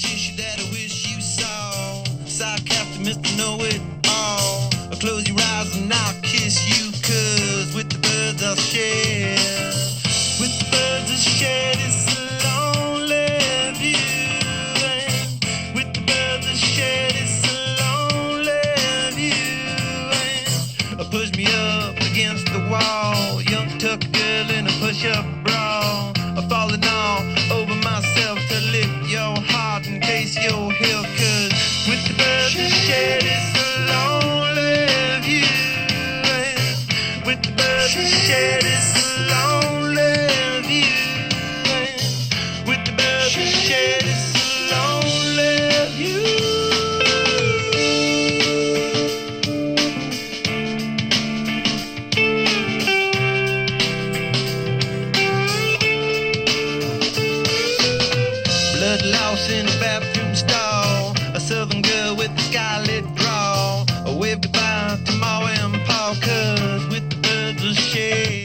tissue that I wish you saw. Sarcastic Mr. Know-It-All. Close your eyes and I'll kiss you, 'cause with the birds I'll share. With the birds I'll share this lonely view. And with the birds I'll share this lonely view. And push me up against the wall. Young tuck girl in a push-up bra. Falling all over myself to lift your heart in case you're here. 'Cause with the birds I'll share this lonely view. And with the birds I'll share this lonely view. And with the birds I'll share this lonely view. Blood lost in a bathroom stall. A southern girl with a scarlet draw. A wave goodbye to Ma and Pa, 'cause with the birds I'll share.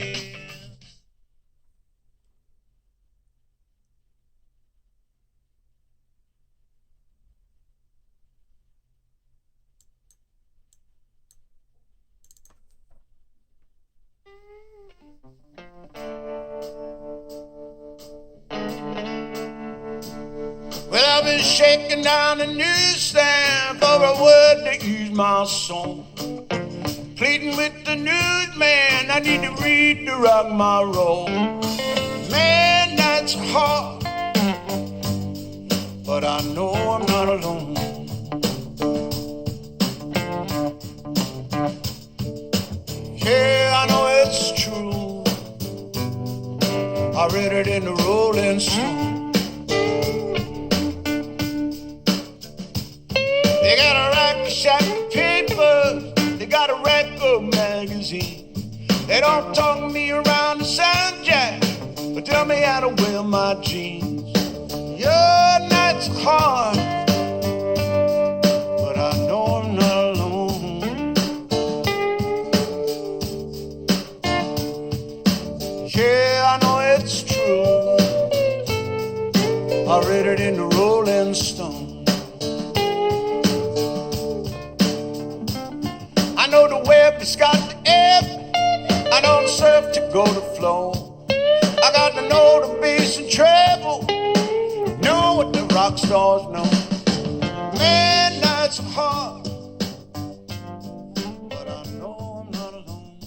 Well, I've been shaking down the newsstand for a word to ease my soul. Pleading with the newsman, I need to read to rock my roll. Man, that's hard, but I know I'm not alone. Yeah, I know it's true. I read it in the Rolling Stone. They got a rack shack paper, they got a record magazine. They don't talk me around the sun jack, but tell me how to wear my jeans. Your night's hard, but I know I'm not alone. Yeah, I know it's true. I read it in the Rolling Stone. I know the web has got the ebb. I don't surf to go to flow. I got to know the bass and treble. Know what the rock stars know. Man, that's hard, but I know I'm not alone.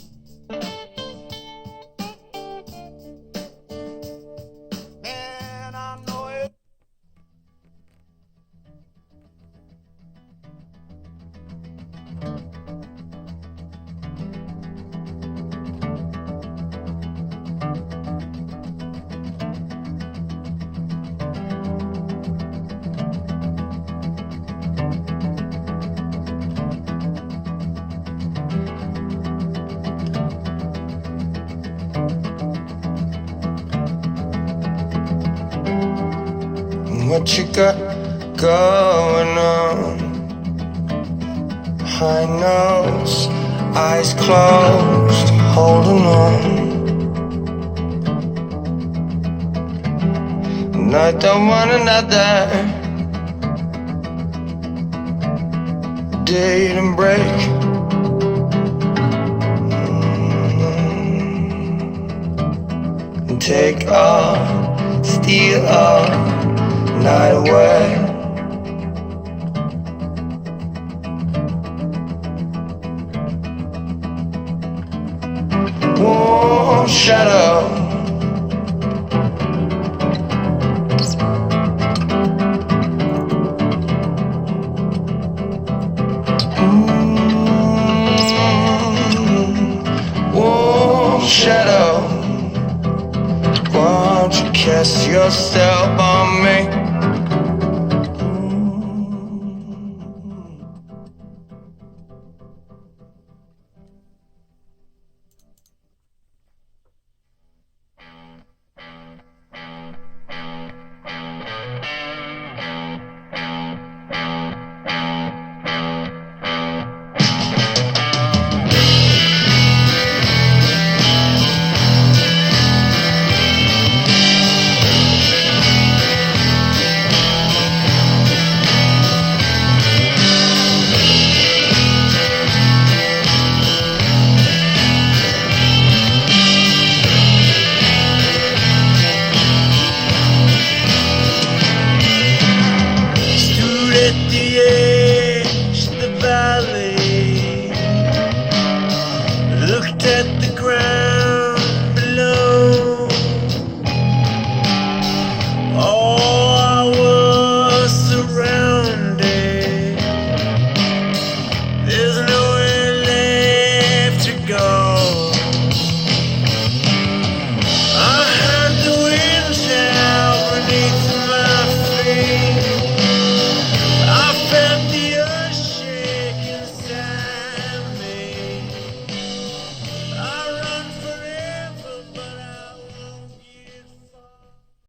Man, I know it. What you got going on? High nose, eyes closed, holding on. And I don't want another date and break. And take all, steal all night away. Warm shadow, warm shadow. Won't you cast yourself on me?